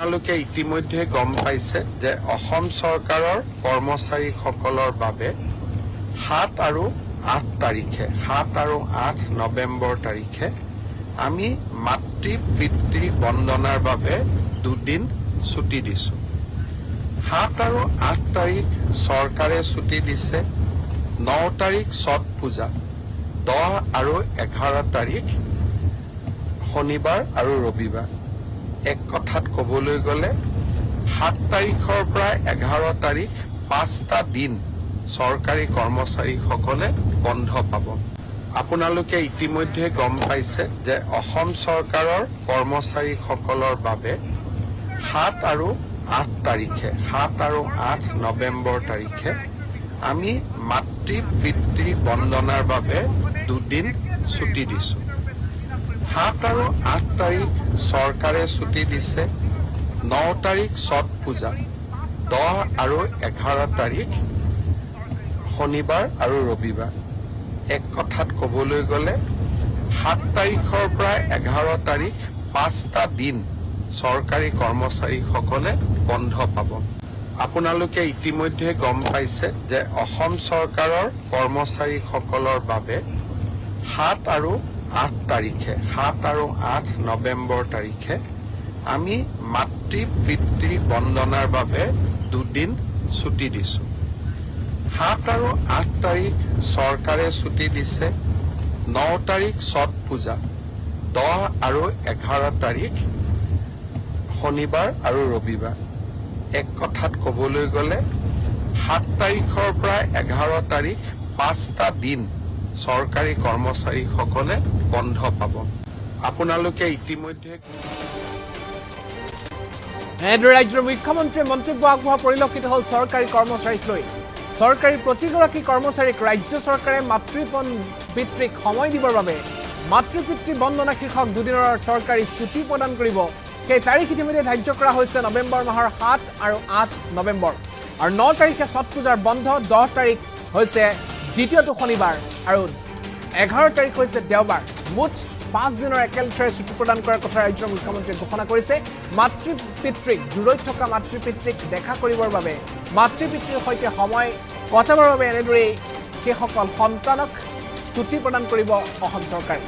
আপোনালোকে ইতিমধ্যে গম পাইছে যে অসম চৰকাৰৰ কৰ্মচাৰীসকলৰ বাবে 7 আৰু 8 তাৰিখে 7 আৰু 8 নৱেম্বৰ তাৰিখে আমি মাতৃ পিতৃ বন্দনাৰ বাবে 2 দিন ছুটি দিছোঁ। 7 আৰু 8 তাৰিখ চৰকাৰে ছুটি দিছে। 9 তাৰিখ ছট পূজা, 10 আৰু 11 তাৰিখ শনিবাৰ আৰু ৰবিবাৰ। এক কথাত ক'বলৈ গ'লে 7 তাৰিখৰ পৰা 11 তাৰিখ 5টা দিন চৰকাৰী কৰ্মচাৰীসকলে বন্ধ পাব। আপোনালোকে ইতিমধ্যে গম পাইছে যে অসম চৰকাৰৰ কৰ্মচাৰীসকলৰ বাবে 7 আৰু 8 তাৰিখে 7 আৰু 8 নৱেম্বৰ তাৰিখে আমি মাতৃ পিতৃ বন্দনাৰ বাবে 2 দিন ছুটি দিছোঁ। 7 আৰু 8 তাৰিখ চৰকাৰে ছুটি দিছে। 9 তাৰিখ ছট পূজা, 10 আৰু 11 তাৰিখ শনিবাৰ আৰু ৰবিবাৰ। এক কথাত ক'বলৈ গ'লে 7 তাৰিখৰ পৰা 11 তাৰিখ 5টা দিন চৰকাৰী কৰ্মচাৰীসকলে বন্ধ পাব। আপোনালোকে ইতিমধ্যে গম পাইছে যে অসম চৰকাৰৰ কৰ্মচাৰীসকলৰ বাবে 7 আৰু 8 তাৰিখে 7 আৰু 8 নৱেম্বৰ তাৰিখে আমি মাতৃ পিতৃ বন্দনাৰ বাবে 2 দিন ছুটি দিছোঁ। 7 আৰু 8 তাৰিখ চৰকাৰে ছুটি দিছে। 9 তাৰিখ ছট পূজা, 10 আৰু 11 তাৰিখ শনিবাৰ আৰু ৰবিবাৰ। এক কথাত ক'বলৈ গ'লে 7 তাৰিখৰ পৰা 11 তাৰিখ 5টা দিন চৰকাৰী কৰ্মচাৰীসকলে বন্ধ পাব। আপোনালোকে ইতিমধ্যে এনেদৰে ৰাজ্যৰ মুখ্যমন্ত্ৰীয়ে মন্তব্য আগবঢ়োৱা পৰিলক্ষিত হ'ল চৰকাৰী কৰ্মচাৰীক লৈ। চৰকাৰী প্ৰতিগৰাকী কৰ্মচাৰীক ৰাজ্য চৰকাৰে মাতৃ পিতৃক সময় দিবৰ বাবে মাতৃ পিতৃ বন্দনা শীৰ্ষক 2 দিনৰ চৰকাৰী ছুটি প্ৰদান কৰিব। সেই তাৰিখ ইতিমধ্যে ধাৰ্য কৰা হৈছে নৱেম্বৰ মাহৰ 7 আৰু 8 নৱেম্বৰ। আৰু 9 তাৰিখে ছট পূজাৰ বন্ধ, 10 তাৰিখ হৈছে দ্বিতীয়টো শনিবাৰ আৰু 11 তাৰিখ হৈছে দেওবাৰ। মুঠ 5 দিনৰ একেলগে ছুটি প্ৰদান কৰাৰ কথা ৰাজ্যৰ মুখ্যমন্ত্ৰীয়ে ঘোষণা কৰিছে। মাতৃ পিতৃক দূৰৈত থকা মাতৃ পিতৃক দেখা কৰিবৰ বাবে, মাতৃ পিতৃৰ সৈতে সময় কটাবৰ বাবে এনেদৰেই সেইসকল সন্তানক ছুটি প্ৰদান কৰিব অসম চৰকাৰে।